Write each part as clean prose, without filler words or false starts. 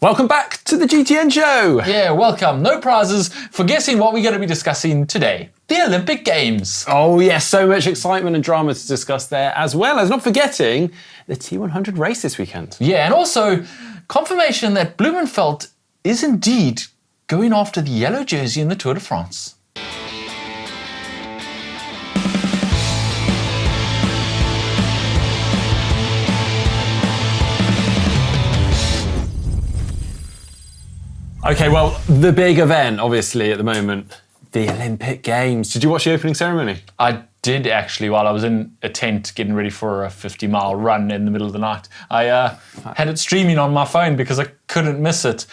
Welcome back to the GTN Show. Yeah, welcome. No prizes for guessing what we're going to be discussing today. The Olympic Games. Oh yes, so much excitement and drama to discuss there, as well as not forgetting the T100 race this weekend. Yeah, and also confirmation that Blummenfelt is indeed going after the yellow jersey in the Tour de France. Okay, well, the big event, obviously, at the moment, the Olympic Games. Did you watch the opening ceremony? I did actually, while I was in a tent getting ready for a 50-mile run in the middle of the night. I had it streaming on my phone because I couldn't miss it.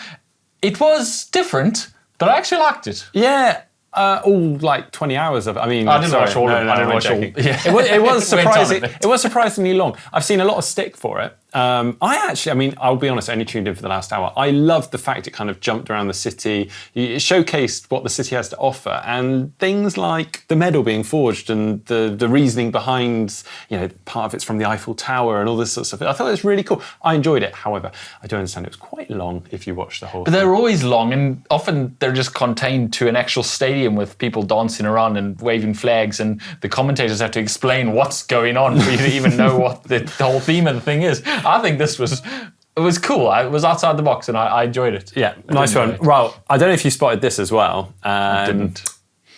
It was different, but I actually liked it. Yeah. All like 20 hours of it. I mean, I didn't watch all of it. I didn't watch all. Yeah. It was surprising. It was surprisingly long. I've seen a lot of stick for it. I'll be honest, I only tuned in for the last hour. I loved the fact it kind of jumped around the city. It showcased what the city has to offer, and things like the medal being forged and the reasoning behind, part of it's from the Eiffel Tower and all this sort of stuff. I thought it was really cool. I enjoyed it. However, I do understand it was quite long if you watch the whole thing. But they're always long, and often they're just contained to an actual stadium with people dancing around and waving flags, and the commentators have to explain what's going on for you to even know what the whole theme of the thing is. I think this was cool. It was outside the box, and I enjoyed it. Yeah, nice one. Well, I don't know if you spotted this as well. I didn't.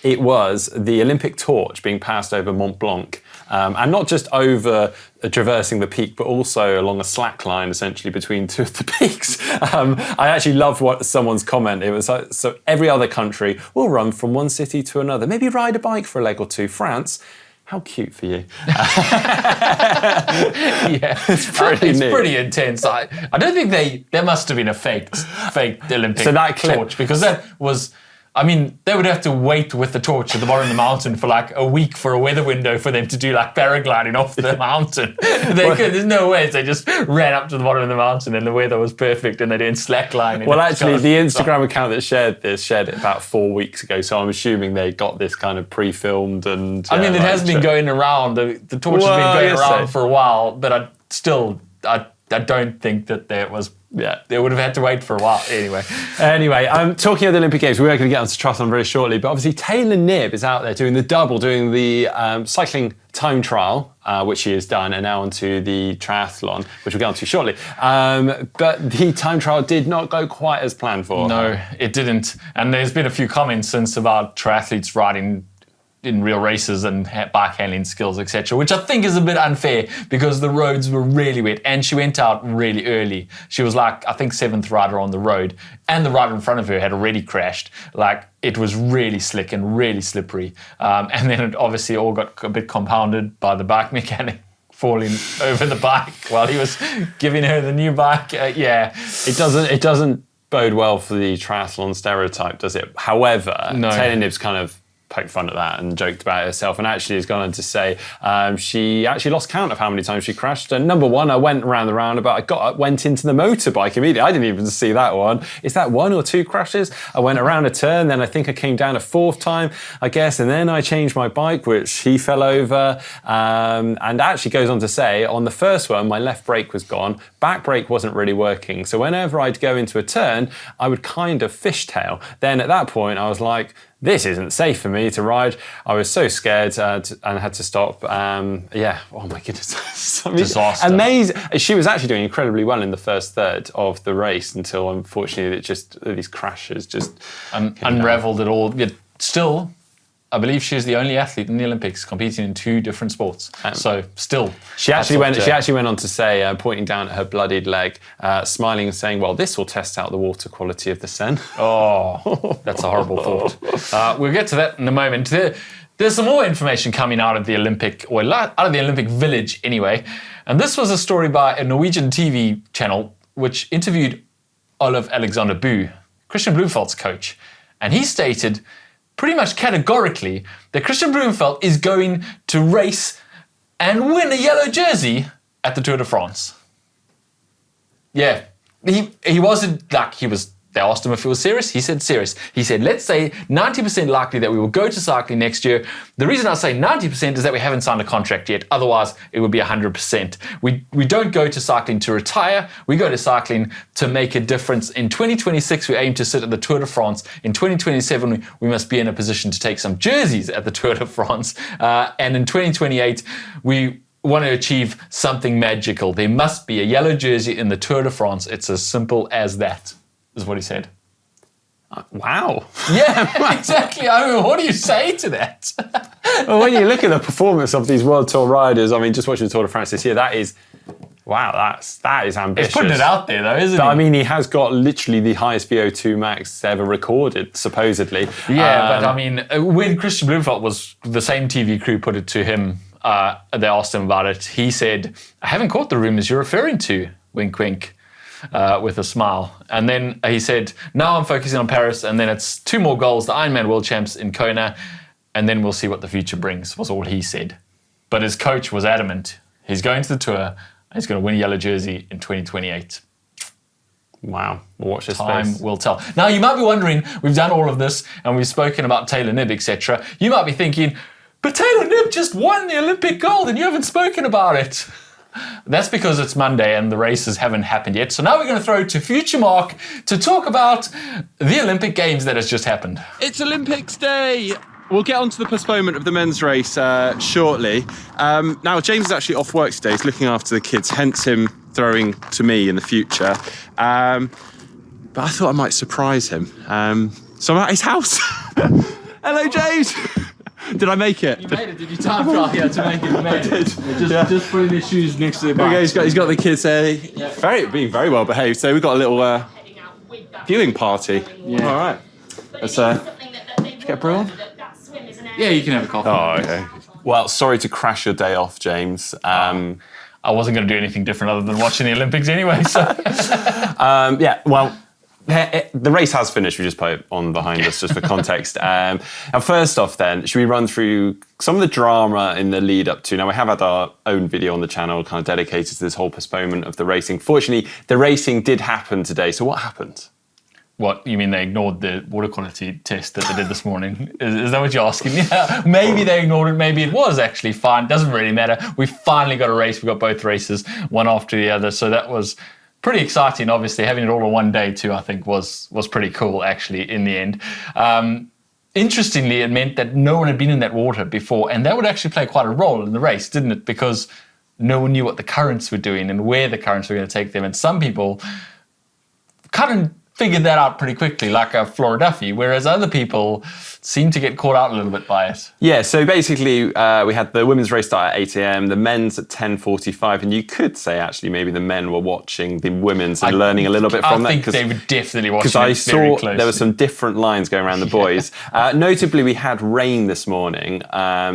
It was the Olympic torch being passed over Mont Blanc, and not just over traversing the peak, but also along a slack line, essentially between two of the peaks. I actually loved what someone's comment. It was so every other country will run from one city to another, maybe ride a bike for a leg or two. France. How cute for you. Yeah, it's pretty intense. I don't think there must have been a fake Olympic torch, because that was, they would have to wait with the torch at the bottom of the mountain for like a week for a weather window for them to do like paragliding off the mountain. There's no way they just ran up to the bottom of the mountain and the weather was perfect and they didn't slackline. Well, actually, the Instagram account that shared it about 4 weeks ago, so I'm assuming they got this kind of pre-filmed and... it has been going around, the torch has been going around for a while, but I don't think that there was... Yeah, they would have had to wait for a while anyway. Talking of the Olympic Games, we are going to get onto triathlon very shortly, but obviously Taylor Knibb is out there doing the cycling time trial, which he has done, and now onto the triathlon, which we'll get onto shortly. But the time trial did not go quite as planned for. No, it didn't. And there's been a few comments since about triathletes riding in real races and bike handling skills, etc., which I think is a bit unfair because the roads were really wet and she went out really early. She was like, I think, 7th rider on the road, and the rider in front of her had already crashed. Like, it was really slick and really slippery. And then it obviously all got a bit compounded by the bike mechanic falling over the bike while he was giving her the new bike. It doesn't bode well for the triathlon stereotype, does it? However, no. Taylor Knibb's kind of poked fun at that and joked about it herself, and actually has gone on to say she actually lost count of how many times she crashed. And number one, I went around the roundabout, went into the motorbike immediately. I didn't even see that one. Is that 1 or 2 crashes? I went around a turn, then I think I came down a 4th time, I guess, and then I changed my bike, which he fell over. And actually goes on to say, on the first one, my left brake was gone, back brake wasn't really working. So whenever I'd go into a turn, I would kind of fishtail. Then at that point, I was like, this isn't safe for me to ride. I was so scared and had to stop. Oh my goodness. Disaster. Amazing. She was actually doing incredibly well in the first third of the race until, unfortunately, these crashes just unraveled it all. Yet still, I believe she's the only athlete in the Olympics competing in 2 different sports. So still, she actually went on to say, pointing down at her bloodied leg, smiling and saying, "Well, this will test out the water quality of the Seine." Oh, that's a horrible thought. We'll get to that in a moment. There's some more information coming out of the Olympic, or out of the Olympic Village anyway. And this was a story by a Norwegian TV channel which interviewed Olaf Alexander Boo, Kristian Blummenfelt's coach, and he stated pretty much categorically that Kristian Blummenfelt is going to race and win a yellow jersey at the Tour de France. Yeah, he wasn't like he was They asked him if it was serious. He said serious. He said, let's say 90% likely that we will go to cycling next year. The reason I say 90% is that we haven't signed a contract yet. Otherwise, it would be 100%. We don't go to cycling to retire. We go to cycling to make a difference. In 2026, we aim to sit at the Tour de France. In 2027, we must be in a position to take some jerseys at the Tour de France. And in 2028, we want to achieve something magical. There must be a yellow jersey in the Tour de France. It's as simple as that. Is what he said. Wow. Yeah, exactly. I mean, what do you say to that? Well, when you look at the performance of these World Tour riders, I mean, just watching the Tour de France this year, that is ambitious. He's putting it out there, though, isn't he? I mean, he has got literally the highest VO2 max ever recorded, supposedly. Yeah, but I mean, when Kristian Blummenfelt was, the same TV crew put it to him, they asked him about it. He said, I haven't caught the rumours you're referring to, wink, wink. With a smile. And then he said, now I'm focusing on Paris, and then it's 2 more goals, the Ironman World Champs in Kona, and then we'll see what the future brings, was all he said. But his coach was adamant. He's going to the Tour, and he's going to win a yellow jersey in 2028. Wow, we'll watch this Time space. will tell. Now, you might be wondering, we've done all of this, and we've spoken about Taylor Knibb, etc. You might be thinking, but Taylor Knibb just won the Olympic gold, and you haven't spoken about it. That's because it's Monday and the races haven't happened yet. So now we're going to throw to Future Mark to talk about the Olympic Games that has just happened. It's Olympics Day. We'll get on to the postponement of the men's race shortly. Now, James is actually off work today. He's looking after the kids, hence him throwing to me in the future. But I thought I might surprise him. So I'm at his house. Hello, James. Did I make it? You made it. Did you time trial here to make it? You made it. Just putting his shoes next to the bike. Okay, he's got the kids there. Being very well behaved. So we've got a little viewing party. Yeah. All right. Let's get a brew on. Yeah, you can have a coffee. Oh, okay. Well, sorry to crash your day off, James. I wasn't going to do anything different other than watching the Olympics anyway. So. Yeah, well, the race has finished. We just put it on behind us just for context. Now, first off then, should we run through some of the drama in the lead up to? Now, we have had our own video on the channel kind of dedicated to this whole postponement of the racing. Fortunately, the racing did happen today. So what happened? What, you mean they ignored the water quality test that they did this morning? Is that what you're asking? Yeah, maybe they ignored it. Maybe it was actually fine. Doesn't really matter. We finally got a race. We got both races, one after the other. So that was pretty exciting, obviously. Having it all in one day too, I think, was pretty cool, actually, in the end. Interestingly, it meant that no one had been in that water before, and that would actually play quite a role in the race, didn't it? Because no one knew what the currents were doing and where the currents were going to take them. And some people kind of figured that out pretty quickly, like a Flora Duffy, whereas other people seem to get caught out a little bit by it. Yeah, so basically we had the women's race start at 8 a.m, the men's at 10:45, and you could say actually maybe the men were watching the women's and learning a little bit from that. I think they were definitely watching it very closely. Because I saw there were some different lines going around the boys. Notably, we had rain this morning,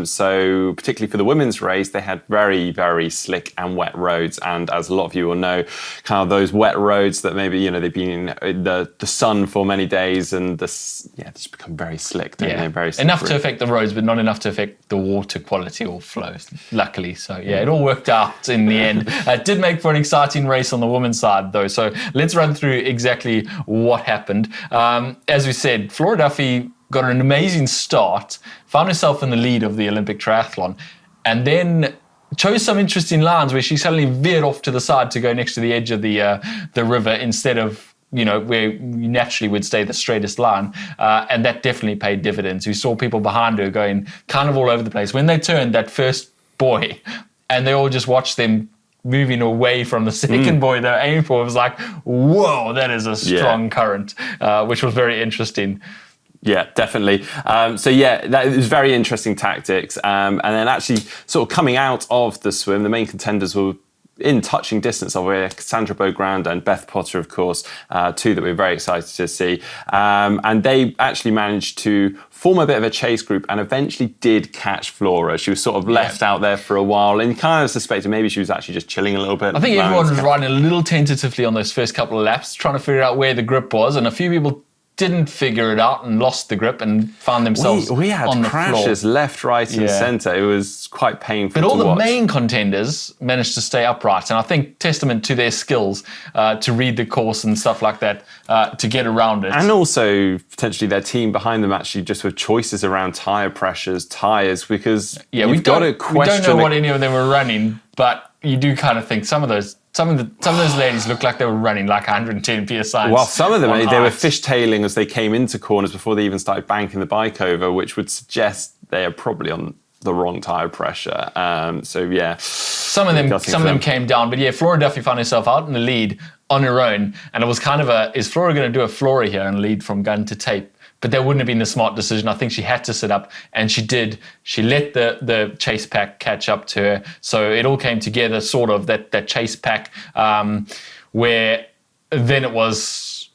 so particularly for the women's race, they had very, very slick and wet roads, and as a lot of you will know, kind of those wet roads that maybe, you know, they've been in the sun for many days, and they just become very slick, don't they? Very slippery. Enough to affect the roads, but not enough to affect the water quality or flow, luckily. So yeah, it all worked out in the end. It did make for an exciting race on the women's side though. So let's run through exactly what happened. As we said, Flora Duffy got an amazing start, found herself in the lead of the Olympic triathlon, and then chose some interesting lines where she suddenly veered off to the side to go next to the edge of the river instead of, you know, where you naturally would stay the straightest line. And that definitely paid dividends. We saw people behind her going kind of all over the place. When they turned that first boy and they all just watched them moving away from the second boy they were aiming for, it was like, whoa, that is a strong current, which was very interesting. Yeah, definitely. So yeah, that was very interesting tactics. And then actually sort of coming out of the swim, the main contenders were in touching distance of where Cassandra Beaugrand and Beth Potter, of course, two that we're very excited to see. And they actually managed to form a bit of a chase group and eventually did catch Flora. She was sort of left out there for a while, and you kind of suspected maybe she was actually just chilling a little bit. I think everyone was riding a little tentatively on those first couple of laps, trying to figure out where the grip was, and a few people didn't figure it out and lost the grip and found themselves we had on the crashes floor. left, right, and centre. It was quite painful. But all to watch. the main contenders managed to stay upright, and I think testament to their skills to read the course and stuff like that to get around it. And also potentially their team behind them actually just with choices around tyre pressures, tyres, because you've got to question. We don't know what any of them were running, but you do kind of think some of those ladies looked like they were running like 110 psi. Well, some of them, they were fishtailing as they came into corners before they even started banking the bike over, which would suggest they are probably on the wrong tyre pressure. So yeah, some of them came down, but yeah, Flora Duffy found herself out in the lead on her own, and it was kind of is Flora going to do a Flora here and lead from gun to tape? But that wouldn't have been the smart decision. I think she had to sit up, and she did. She let the chase pack catch up to her. So it all came together, sort of, that chase pack, where then it was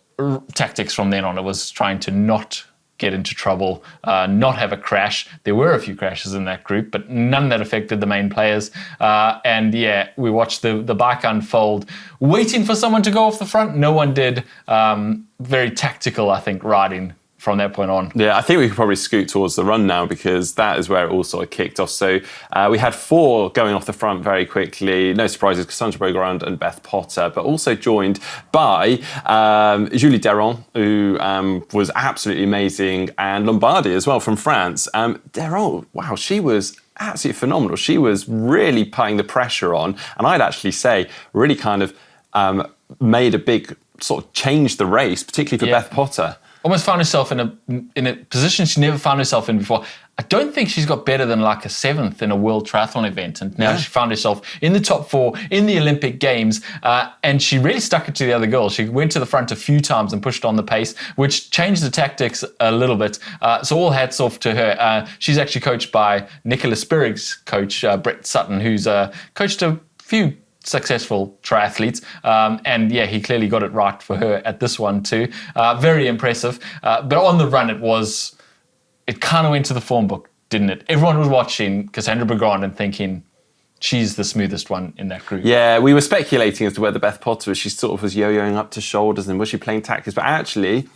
tactics from then on. It was trying to not get into trouble, not have a crash. There were a few crashes in that group, but none that affected the main players. And yeah, we watched the bike unfold, waiting for someone to go off the front. No one did. Very tactical, I think, riding from that point on. Yeah, I think we could probably scoot towards the run now because that is where it all sort of kicked off. So we had 4 going off the front very quickly. No surprises, Cassandra Beaugrand and Beth Potter, but also joined by Julie Deron, who was absolutely amazing, and Lombardi as well from France. Deron, wow, she was absolutely phenomenal. She was really putting the pressure on, and I'd actually say really kind of made a big sort of change the race, particularly for Beth Potter. Almost found herself in a position she never found herself in before. I don't think she's got better than like a 7th in a World Triathlon event, and now she found herself in the top 4 in the Olympic Games, and she really stuck it to the other girls. She went to the front a few times and pushed on the pace, which changed the tactics a little bit. So all hats off to her. She's actually coached by Nicola Spirig's coach, Brett Sutton, who's coached a few successful triathletes, and yeah, he clearly got it right for her at this one too. Very impressive. But on the run, it kind of went to the form book, didn't it? Everyone was watching Cassandra Beaugrand and thinking she's the smoothest one in that group. Yeah, we were speculating as to whether Beth Potter was. She sort of was yo-yoing up to shoulders, and was she playing tactics? But actually,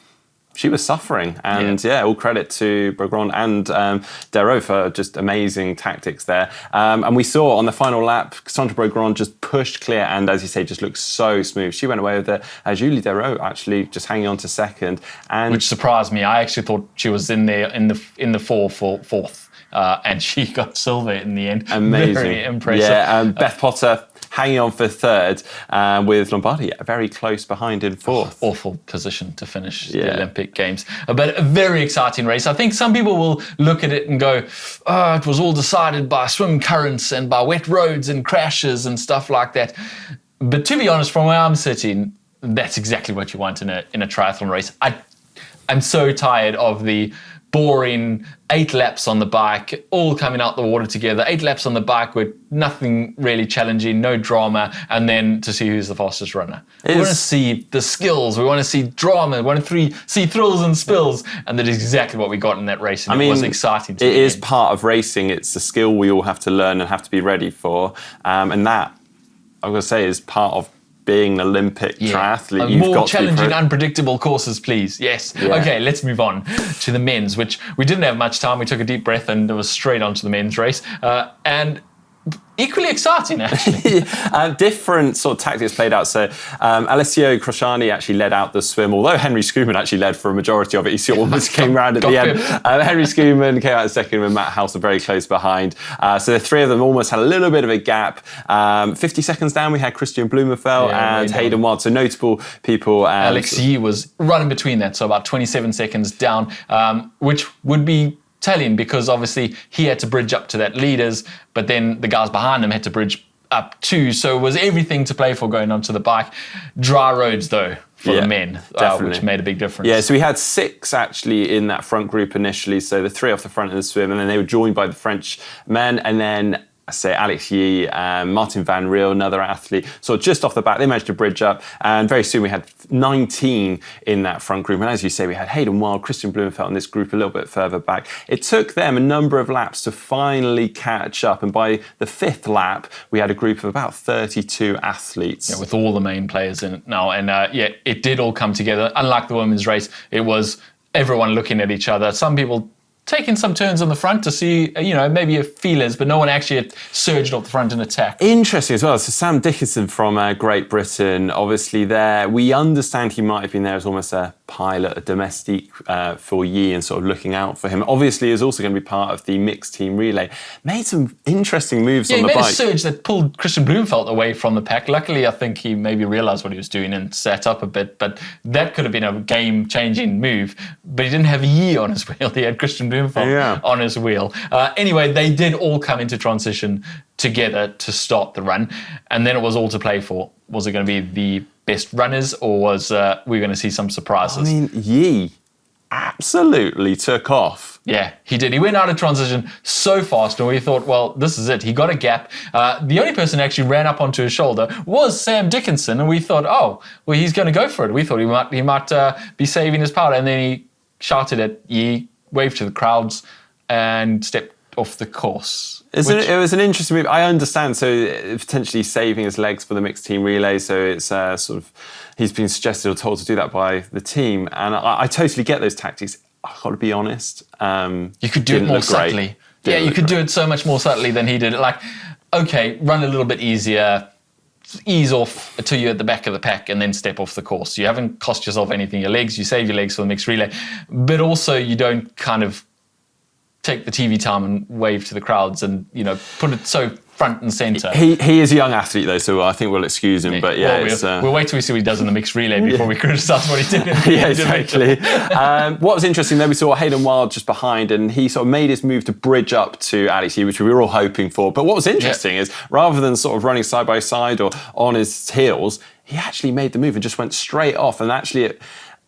she was suffering, and all credit to Beaugrand and Darrow for just amazing tactics there. And we saw on the final lap, Cassandra Beaugrand just pushed clear, and as you say, just looked so smooth. She went away with it. Julie Darrow actually just hanging on to second, and which surprised me. I actually thought she was in there in the fourth, and she got silver in the end. Amazing, very impressive. Yeah, Beth Potter hanging on for 3rd, with Lombardi very close behind in 4th. Awful position to finish the Olympic Games. But a very exciting race. I think some people will look at it and go, oh, it was all decided by swim currents and by wet roads and crashes and stuff like that. But to be honest, from where I'm sitting, that's exactly what you want in a triathlon race. I'm so tired of the boring 8 laps on the bike, all coming out the water together, 8 laps on the bike with nothing really challenging, no drama, and then to see who's the fastest runner. We want to see the skills, we want to see drama, we want to see thrills and spills, and that is exactly what we got in that race, and it was exciting to It is part of racing, it's a skill we all have to learn and have to be ready for, and that, I'm going to say, is part of being an Olympic triathlete. You've more got challenging, unpredictable courses, please. Yes. Yeah. Okay, let's move on to the men's, which we didn't have much time. We took a deep breath and it was straight on to the men's race. And equally exciting, actually. Different sort of tactics played out. So Alessio Crociani actually led out the swim, although Henry Schumann actually led for a majority of it. He almost came round at the end. Henry Schumann came out second with Matt House very close behind. So the 3 of them almost had a little bit of a gap. 50 seconds down, we had Kristian Blummenfelt and Hayden Wild. So notable people. Alexi was running between that, so about 27 seconds down, which would be telling because obviously he had to bridge up to that leaders, but then the guys behind him had to bridge up too. So it was everything to play for going onto the bike. Dry roads though for the men, which made a big difference. Yeah, so we had 6 actually in that front group initially. So the 3 off the front of the swim, and then they were joined by the French men, and then I say Alex Yee and Martin Van Riel, another athlete. So just off the bat, they managed to bridge up. And very soon we had 19 in that front group. And as you say, we had Hayden Wild, Kristian Blummenfelt in this group a little bit further back. It took them a number of laps to finally catch up. And by the 5th lap, we had a group of about 32 athletes. Yeah, with all the main players in it now. And it did all come together. Unlike the women's race, it was everyone looking at each other. Some people taking some turns on the front to see, maybe feelers, but no one actually had surged off the front and attacked. Interesting as well. So Sam Dickinson from Great Britain, obviously there. We understand he might have been there as almost a pilot, a domestique for Yee and sort of looking out for him. Obviously, is also going to be part of the mixed team relay. Made some interesting moves on the bike. He made a surge that pulled Kristian Blummenfelt away from the pack. Luckily, I think he maybe realised what he was doing and sat up a bit, but that could have been a game-changing move. But he didn't have Yee on his wheel. He had Kristian Blummenfelt on his wheel. Anyway, they did all come into transition together to start the run, and then it was all to play for. Was it going to be the best runners, or was we going to see some surprises? I mean, Yee absolutely took off. Yeah, he did. He went out of transition so fast, and we thought, well, this is it. He got a gap. The only person who actually ran up onto his shoulder was Sam Dickinson, and we thought, oh, well, he's going to go for it. We thought he might be saving his power, and then he shouted at Yee, waved to the crowds, and stepped off the course. It was an interesting move. I understand. So potentially saving his legs for the mixed team relay. So it's sort of, he's been suggested or told to do that by the team. And I totally get those tactics. I've got to be honest. You could do it more subtly. Yeah, you could do it so much more subtly than he did. Like, okay, run a little bit easier, ease off until you're at the back of the pack and then step off the course. You haven't cost yourself anything. Your legs, you save your legs for the mixed relay. But also you don't kind of take the TV time and wave to the crowds and, put it so front and centre. He is a young athlete though, so I think we'll excuse him. But we'll wait till we see what he does in the mixed relay before we criticise what he did. Yeah, exactly. What was interesting though, we saw Hayden Wild just behind, and he sort of made his move to bridge up to Alex Yee, which we were all hoping for. But what was interesting is, rather than sort of running side by side or on his heels, he actually made the move and just went straight off. And actually,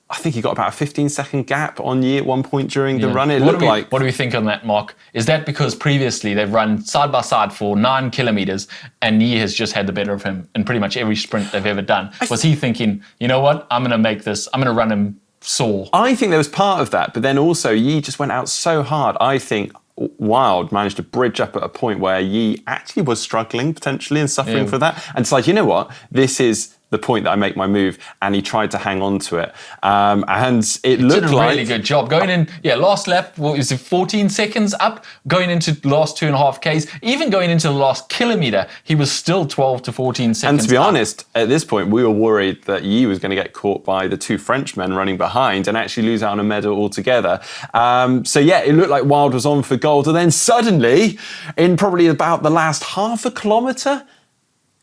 I think he got about a 15-second gap on Yee at one point during the run. What do we think on that, Mark? Is that because previously they've run side by side for 9 kilometres and Yee has just had the better of him in pretty much every sprint they've ever done? Was he thinking, you know what, I'm going to run him sore? I think there was part of that, but then also Yee just went out so hard. I think Wild managed to bridge up at a point where Yee actually was struggling potentially and suffering for that. And it's like, you know what, this is the point that I make my move, and he tried to hang on to it. And it looked did a really good job. Going in, last lap, was it 14 seconds up? Going into the last 2.5 Ks, even going into the last kilometre, he was still 12 to 14 seconds And to be honest, at this point, we were worried that Yee was going to get caught by the 2 Frenchmen running behind and actually lose out on a medal altogether. It looked like Wild was on for gold. And then suddenly, in probably about the last half a kilometre,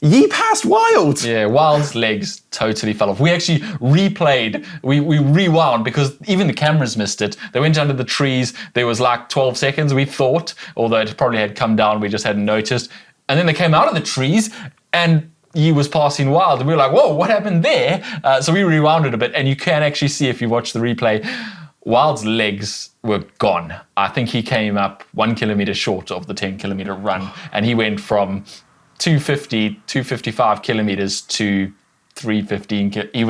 Yee passed Wild. Yeah, Wild's legs totally fell off. We actually replayed, we rewound because even the cameras missed it. They went under the trees. There was like 12 seconds, we thought, although it probably had come down, we just hadn't noticed. And then they came out of the trees and Yee was passing Wild. And we were like, whoa, what happened there? So we rewound it a bit, and you can actually see if you watch the replay, Wild's legs were gone. I think he came up 1 kilometre short of the 10-kilometre run, and he went from 255 kilometres to 315. He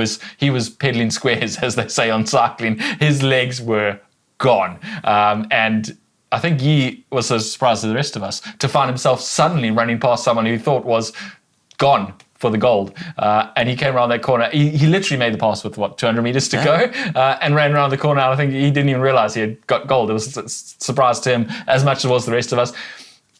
was pedaling squares, as they say on cycling. His legs were gone. And I think Yee was as surprised as the rest of us to find himself suddenly running past someone who thought was gone for the gold. And he came around that corner. He literally made the pass with, 200 metres to go and ran around the corner. I think he didn't even realise he had got gold. It was a surprise to him as much as it was the rest of us.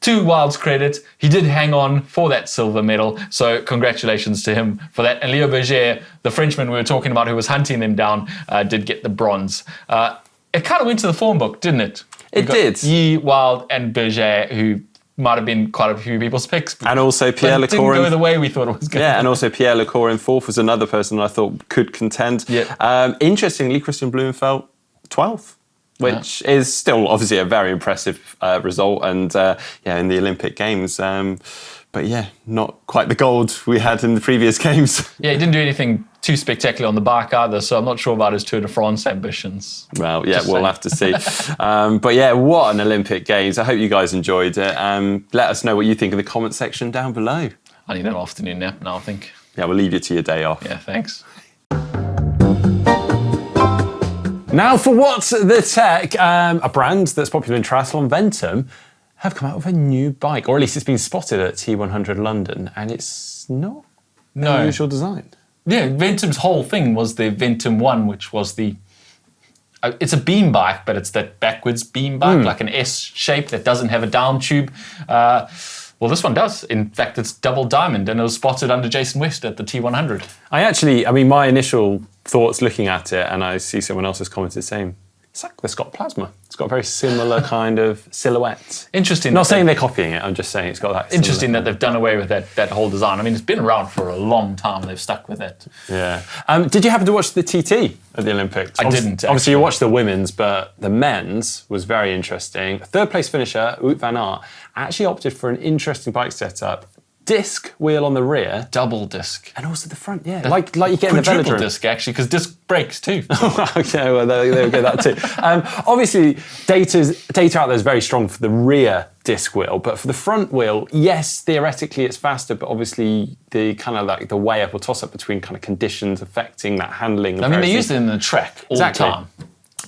To Wild's credit, he did hang on for that silver medal, so congratulations to him for that. And Leo Berger, the Frenchman we were talking about who was hunting them down, did get the bronze. It kind of went to the form book, didn't it? It did. Yee, Wild and Berger, who might have been quite a few people's picks. And also Pierre Lecour. It didn't go the way we thought it was going to. Yeah, and also Pierre Lecour in 4th was another person I thought could contend. Yeah. Interestingly, Kristian Blummenfelt, 12th. which is still obviously a very impressive result, and in the Olympic Games. But yeah, not quite the gold we had in the previous games. Yeah, he didn't do anything too spectacular on the bike either, so I'm not sure about his Tour de France ambitions. Well, yeah, we'll have to see. But yeah, what an Olympic Games. I hope you guys enjoyed it. Let us know what you think in the comment section down below. I need an afternoon nap now, I think. Yeah, we'll leave you to your day off. Yeah, thanks. Now for What's the Tech, a brand that's popular in triathlon, Ventum, have come out with a new bike, or at least it's been spotted at T100 London, and it's not an unusual design. Yeah, Ventum's whole thing was the Ventum 1, which was the... it's a beam bike, but it's that backwards beam bike, like an S shape that doesn't have a down tube. Well, this one does. In fact, it's double diamond, and it was spotted under Jason West at the T100. My initial thoughts looking at it, and I see someone else has commented saying, it's like it's got plasma. It's got a very similar kind of silhouette. Interesting. Not saying they're copying it, I'm just saying it's got that. Interesting that they've done away with that whole design. I mean, it's been around for a long time. They've stuck with it. Yeah. Did you happen to watch the TT at the Olympics? I didn't. Obviously, you watched the women's, but the men's was very interesting. Third place finisher, Wout Van Aert, actually opted for an interesting bike setup. Disc wheel on the rear. Double disc. And also the front, yeah. Like you get in the velodrome. Quadruple disc, actually, because disc brakes too. Okay, well, there we go, that too. Obviously, data out there is very strong for the rear disc wheel, but for the front wheel, yes, theoretically it's faster, but obviously the kind of like the way up or toss up between kind of conditions affecting that handling. I mean, they use it in the track all the time.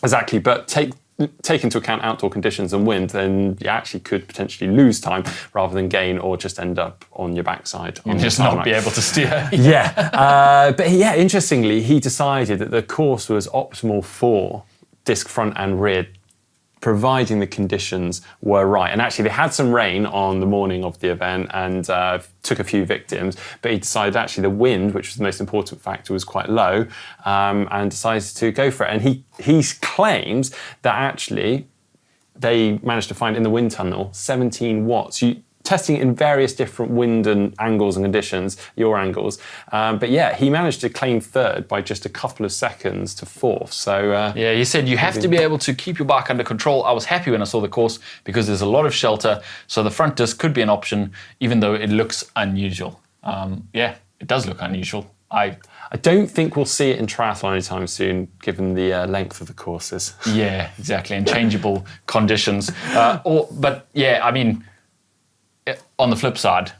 Exactly, but take into account outdoor conditions and wind, then you actually could potentially lose time rather than gain, or just end up on your backside. And just not be able to steer. But interestingly, he decided that the course was optimal for disc front and rear, providing the conditions were right. And actually, they had some rain on the morning of the event and took a few victims, but he decided actually the wind, which was the most important factor, was quite low, and decided to go for it. And he claims that actually they managed to find in the wind tunnel 17 watts. Testing it in various different wind and angles and conditions, your angles. But yeah, he managed to claim third by just a couple of seconds to fourth. So he said you have to be able to keep your bike under control. I was happy when I saw the course because there's a lot of shelter. So the front disc could be an option, even though it looks unusual. It does look unusual. I don't think we'll see it in triathlon anytime soon, given the length of the courses. Yeah, exactly, and changeable conditions. On the flip side,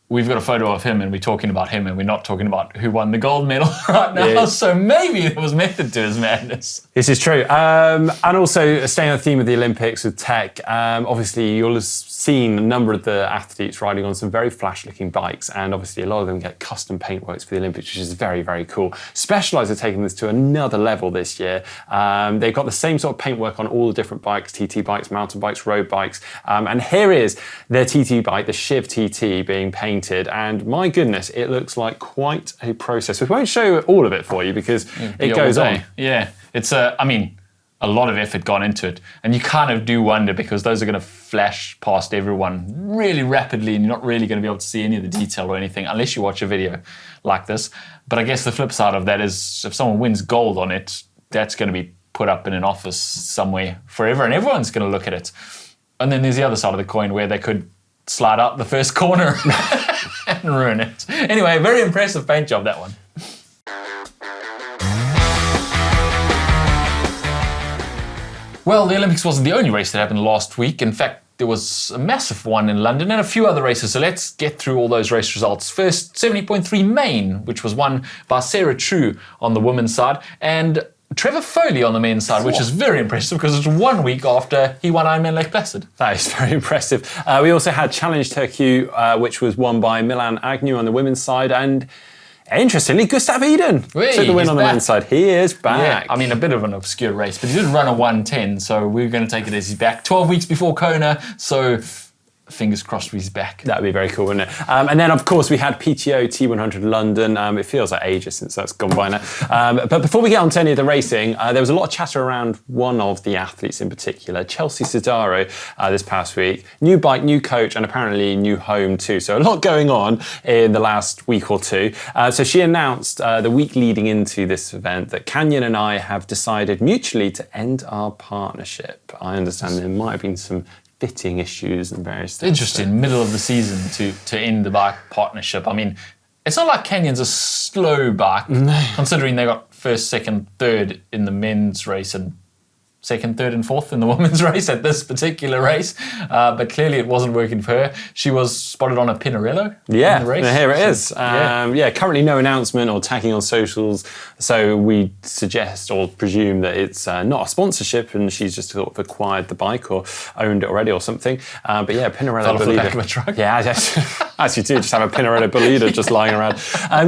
we've got a photo of him and we're talking about him and we're not talking about who won the gold medal right now. Yeah. So maybe there was method to his madness. This is true. And also, staying on the theme of the Olympics with tech, obviously you'll have seen a number of the athletes riding on some very flash-looking bikes, and obviously a lot of them get custom paintworks for the Olympics, which is very, very cool. Specialized are taking this to another level this year. They've got the same sort of paintwork on all the different bikes, TT bikes, mountain bikes, road bikes, and here is their TT bike, the Shiv TT, being painted, and my goodness, it looks like quite a process. We won't show all of it for you because it goes on. Yeah, it's a lot of effort gone into it, and you kind of do wonder, because those are going to flash past everyone really rapidly and you're not really going to be able to see any of the detail or anything unless you watch a video like this. But I guess the flip side of that is if someone wins gold on it, that's going to be put up in an office somewhere forever and everyone's going to look at it. And then there's the other side of the coin where they could slide out the first corner and ruin it. Anyway, very impressive paint job, that one. Well, the Olympics wasn't the only race that happened last week. In fact, there was a massive one in London and a few other races. So let's get through all those race results. First, 70.3 Maine, which was won by Sarah True on the women's side, and Trevor Foley on the men's side, which is very impressive because it's 1 week after he won Ironman Lake Placid. That is very impressive. We also had Challenge Turku, which was won by Milan Agnew on the women's side, and interestingly, Gustav Eden took the win on the men's side. He is back. Yeah, I mean, a bit of an obscure race, but he did run a 1:10, so we're going to take it as he's back. 12 weeks before Kona, so fingers crossed he's back. That would be very cool, wouldn't it? And then, of course, we had PTO T100 London. It feels like ages since that's gone by now. But before we get on to any of the racing, there was a lot of chatter around one of the athletes in particular, Chelsea Sodaro, this past week. New bike, new coach, and apparently new home too. So a lot going on in the last week or two. So she announced the week leading into this event that Canyon and I have decided mutually to end our partnership. I understand there might have been some fitting issues and various things. Interesting, middle of the season to end the bike partnership. I mean, it's not like Canyon's a slow bike, considering they got first, second, third in the men's race and second, third, and fourth in the women's race at this particular race. But clearly it wasn't working for her. She was spotted on a Pinarello in the race. Here it is. Currently no announcement or tagging on socials. So we suggest or presume that it's not a sponsorship and she's just sort of acquired the bike or owned it already or something. But yeah, Pinarello Bolida. Back of a truck. Yeah, as you do, just have a Pinarello Bolida just lying around.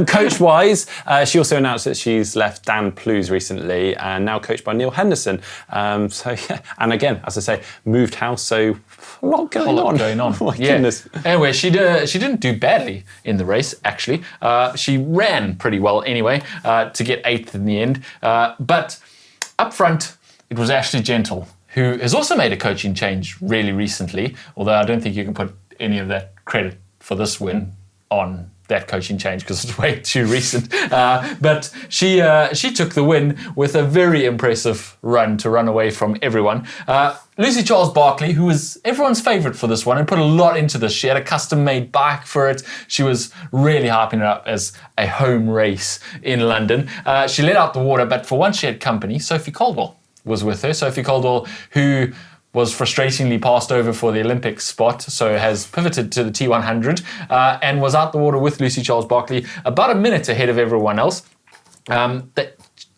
Coach-wise, she also announced that she's left Dan Plews recently and now coached by Neil Henderson. And again, as I say, moved house, so a lot going on. Oh my goodness. Anyway, she didn't do badly in the race, actually. She ran pretty well anyway to get 8th in the end. But up front, it was Ashley Gentle, who has also made a coaching change really recently, although I don't think you can put any of that credit for this win on that coaching change because it's way too recent. But she took the win with a very impressive run to run away from everyone. Lucy Charles-Barkley, who was everyone's favourite for this one and put a lot into this. She had a custom-made bike for it. She was really hyping it up as a home race in London. She let out the water, but for once she had company. Sophie Caldwell was with her. Sophie Caldwell, who was frustratingly passed over for the Olympic spot, so has pivoted to the T100 and was out the water with Lucy Charles-Barkley about a minute ahead of everyone else.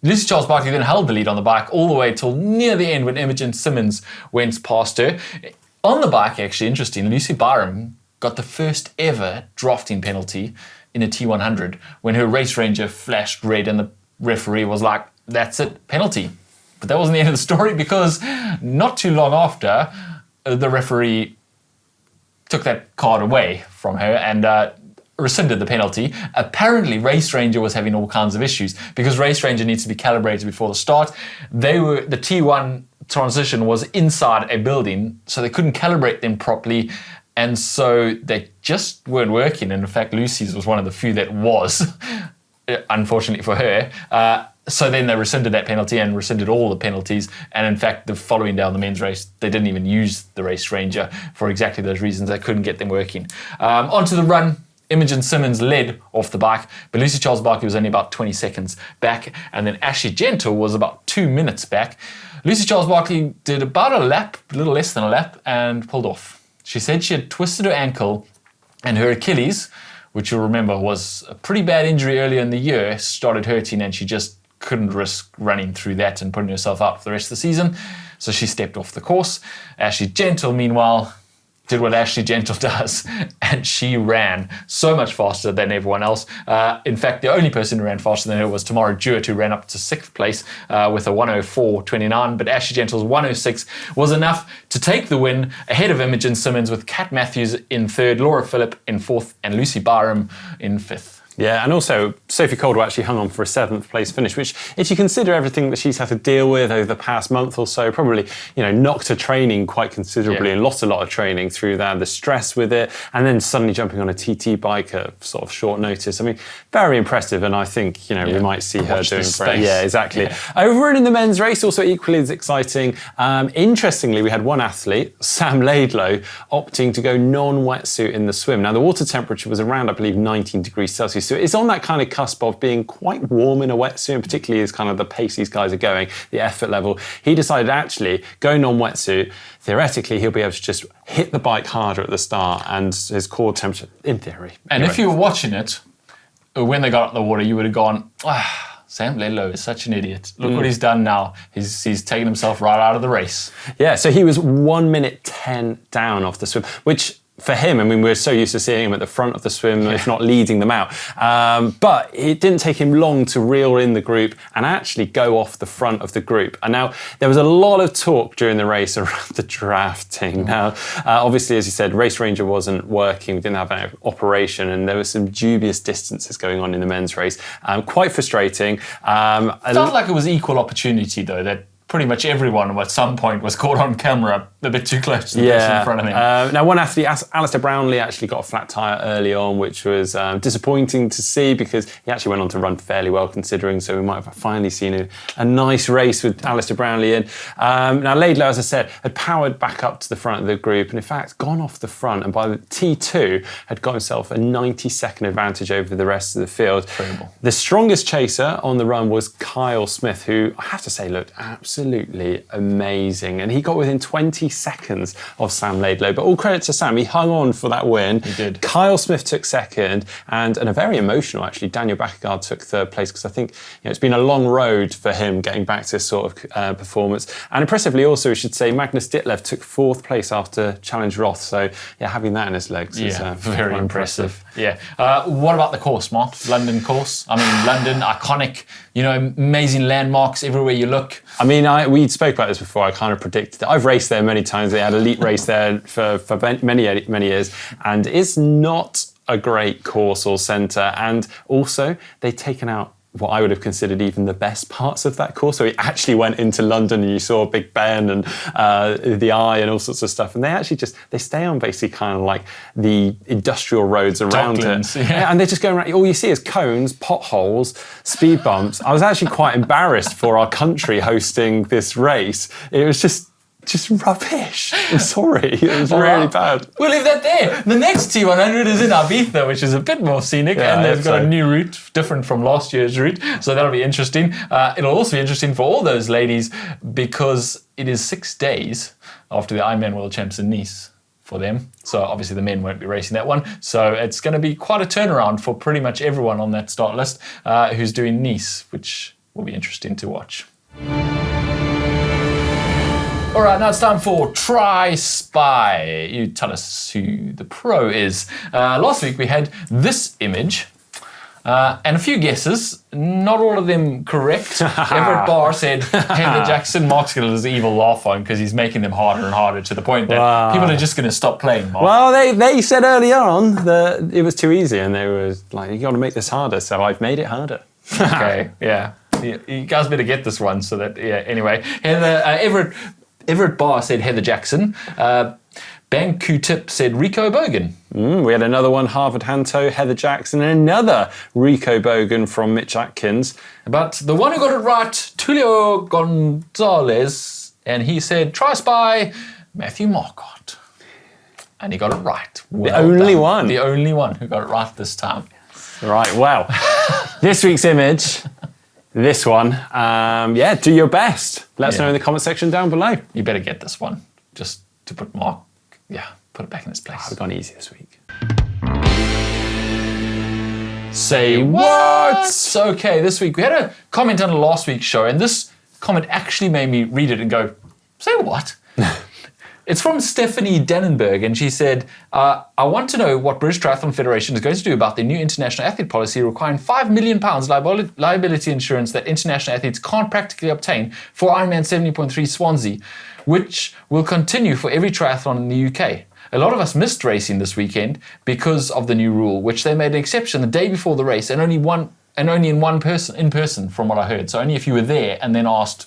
Lucy Charles-Barkley then held the lead on the bike all the way till near the end when Imogen Simmons went past her. On the bike, actually, interesting, Lucy Byram got the first ever drafting penalty in a T100 when her race ranger flashed red and the referee was like, that's it, penalty. But that wasn't the end of the story because not too long after, the referee took that card away from her and rescinded the penalty. Apparently, Race Ranger was having all kinds of issues because Race Ranger needs to be calibrated before the start. The T1 transition was inside a building, so they couldn't calibrate them properly. And so they just weren't working. And in fact, Lucy's was one of the few that was, unfortunately for her. So then they rescinded that penalty and rescinded all the penalties. And in fact, the following down the men's race, they didn't even use the Race Ranger for exactly those reasons. They couldn't get them working. Onto the run, Imogen Simmons led off the bike, but Lucy Charles-Barkley was only about 20 seconds back. And then Ashley Gentle was about 2 minutes back. Lucy Charles-Barkley did about a lap, a little less than a lap, and pulled off. She said she had twisted her ankle and her Achilles, which you'll remember was a pretty bad injury earlier in the year, started hurting and she just couldn't risk running through that and putting herself out for the rest of the season. So she stepped off the course. Ashley Gentle, meanwhile, did what Ashley Gentle does, and she ran so much faster than everyone else. In fact, the only person who ran faster than her was Tamara Jewett, who ran up to 6th place with a 1:04.29, but Ashley Gentle's 1:06 was enough to take the win ahead of Imogen Simmons with Kat Matthews in 3rd, Laura Phillip in 4th, and Lucy Byram in 5th. Yeah, and also Sophie Caldwell actually hung on for a 7th place finish, which, if you consider everything that she's had to deal with over the past month or so, probably, knocked her training quite considerably and lost a lot of training through that, the stress with it, and then suddenly jumping on a TT bike at sort of short notice. I mean, very impressive, and I think, we might see her doing great. Yeah, exactly. Yeah. Over in the men's race, also equally as exciting. Interestingly, we had one athlete, Sam Laidlow, opting to go non-wetsuit in the swim. Now, the water temperature was around, I believe, 19 degrees Celsius. So it's on that kind of cusp of being quite warm in a wetsuit, and particularly as kind of the pace these guys are going, the effort level. He decided actually, going non-wetsuit, theoretically, he'll be able to just hit the bike harder at the start and his core temperature, in theory. And if you were watching it, when they got out the water, you would have gone, Sam Laidlow is such an idiot. Look what he's done now. He's taken himself right out of the race. Yeah, so he was 1:10 down off the swim, which for him, I mean, we're so used to seeing him at the front of the swim, if not leading them out. But it didn't take him long to reel in the group and actually go off the front of the group. And now there was a lot of talk during the race around the drafting. Now, obviously, as you said, Race Ranger wasn't working. We didn't have an operation, and there were some dubious distances going on in the men's race. Quite frustrating. Felt like it was equal opportunity, though, that pretty much everyone at some point was caught on camera a bit too close to the person in front of him. Now, one athlete, Alistair Brownlee, actually got a flat tyre early on, which was disappointing to see because he actually went on to run fairly well considering, so we might have finally seen a nice race with Alistair Brownlee in. Now, Laidlow, as I said, had powered back up to the front of the group and, in fact, gone off the front, and by the T2 had got himself a 90-second advantage over the rest of the field. Incredible. The strongest chaser on the run was Kyle Smith, who I have to say looked absolutely amazing, and he got within 20 seconds of Sam Laidlow, but all credit to Sam, he hung on for that win. He did. Kyle Smith took second, and a very emotional actually, Daniel Backegaard took third place, because I think it's been a long road for him getting back to this sort of performance. And impressively also, we should say, Magnus Ditlev took fourth place after Challenge Roth, so yeah, having that in his legs is very impressive. Yeah. What about the course, Mark? London course? I mean, London, iconic, amazing landmarks everywhere you look. I mean, we spoke about this before. I kind of predicted it. I've raced there many times. They had elite race there for many years, and it's not a great course or centre. And also, they've taken out what I would have considered even the best parts of that course. So we actually went into London and you saw Big Ben and the Eye and all sorts of stuff. And they stay on basically kind of like the industrial roads around Docklands, it. Yeah, and they're just going around. All you see is cones, potholes, speed bumps. I was actually quite embarrassed for our country hosting this race. It was just rubbish. I'm sorry. It was really bad. We'll leave that there. The next T100 is in Ibiza, which is a bit more scenic, and they've got a new route, different from last year's route, so that'll be interesting. It'll also be interesting for all those ladies because it is 6 days after the Ironman World Champs in Nice for them. So obviously the men won't be racing that one. So it's going to be quite a turnaround for pretty much everyone on that start list who's doing Nice, which will be interesting to watch. All right, now it's time for Try Spy. You tell us who the pro is. Last week we had this image and a few guesses, not all of them correct. Everett Barr said Heather Jackson. Mark's got his evil laugh on because he's making them harder and harder to the point that people are just going to stop playing, Mark. Well, they said earlier on that it was too easy and they were like, you got to make this harder, so I've made it harder. Okay, yeah. You guys better get this one so that, anyway. Heather, Everett Barr said Heather Jackson. Bang Q-Tip said Rico Bogan. We had another one, Harvard Hanto, Heather Jackson, and another Rico Bogan from Mitch Atkins. But the one who got it right, Tulio Gonzalez, and he said Try Spy, Matthew Marcotte. And he got it right. Well, the only one. The only one who got it right this time. Right, well, this week's image... This one, do your best. Let us know in the comment section down below. You better get this one, just to put Mark, put it back in its place. I've gone easy this week. Say what? Okay, this week we had a comment on the last week's show, and this comment actually made me read it and go, say what? It's from Stephanie Dannenberg, and she said, I want to know what British Triathlon Federation is going to do about the new international athlete policy requiring £5 million liability insurance that international athletes can't practically obtain for Ironman 70.3 Swansea, which will continue for every triathlon in the UK. A lot of us missed racing this weekend because of the new rule, which they made an exception the day before the race, and only in person, from what I heard. So only if you were there and then asked,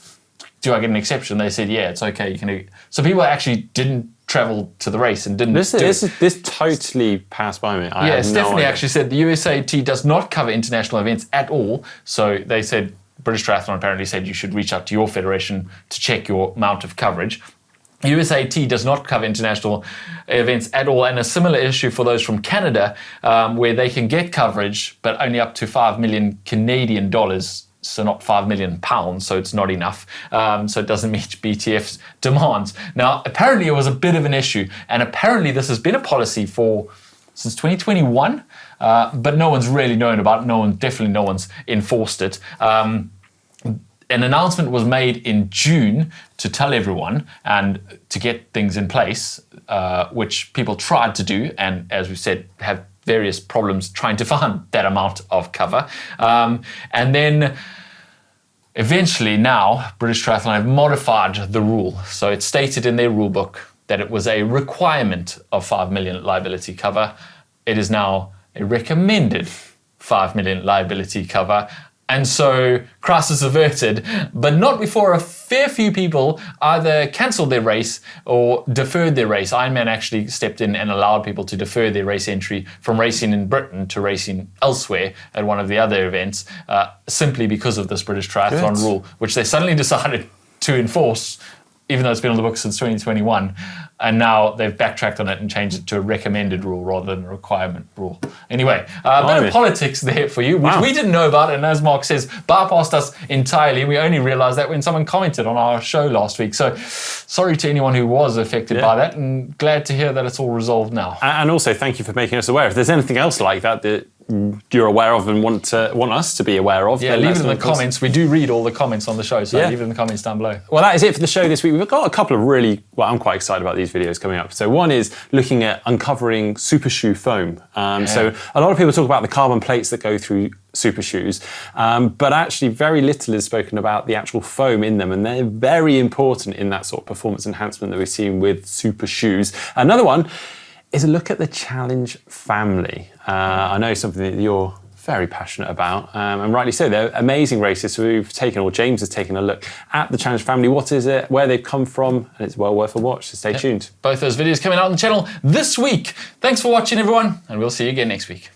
do I get an exception? They said, yeah, it's okay, you can do it. So people actually didn't travel to the race and didn't This totally passed by me. Stephanie actually said the USAT does not cover international events at all. So they said, British Triathlon apparently said you should reach out to your federation to check your amount of coverage. USAT does not cover international events at all, and a similar issue for those from Canada, where they can get coverage, but only up to 5 million Canadian dollars. So not £5 million, so it's not enough. So it doesn't meet BTF's demands. Now, apparently it was a bit of an issue, and apparently this has been a policy since 2021, but no one's really known about it. No one's enforced it. an announcement was made in June to tell everyone and to get things in place, which people tried to do, and as we said, have various problems trying to find that amount of cover. And then eventually now, British Triathlon have modified the rule. So it's stated in their rule book that it was a requirement of 5 million liability cover. It is now a recommended 5 million liability cover. And so crisis averted, but not before a fair few people either cancelled their race or deferred their race. Ironman actually stepped in and allowed people to defer their race entry from racing in Britain to racing elsewhere at one of the other events, simply because of this British Triathlon rule, which they suddenly decided to enforce, even though it's been on the books since 2021. And now they've backtracked on it and changed it to a recommended rule rather than a requirement rule. Anyway, a bit of politics there for you, which we didn't know about, and as Mark says, bypassed us entirely. We only realised that when someone commented on our show last week. So sorry to anyone who was affected by that, and glad to hear that it's all resolved now. And also, thank you for making us aware. If there's anything else like that you're aware of and want us to be aware of, leave it in the comments. We do read all the comments on the show, so leave it in the comments down below. Well, that is it for the show this week. We've got a couple of I'm quite excited about these videos coming up. So one is looking at uncovering super shoe foam. So a lot of people talk about the carbon plates that go through super shoes, but actually very little is spoken about the actual foam in them, and they're very important in that sort of performance enhancement that we're seeing with super shoes. Another one is a look at the Challenge family. I know something that you're very passionate about, and rightly so. They're amazing races. So James has taken a look at the Challenge family. What is it, where they've come from, and it's well worth a watch, so stay tuned. Both those videos coming out on the channel this week. Thanks for watching, everyone, and we'll see you again next week.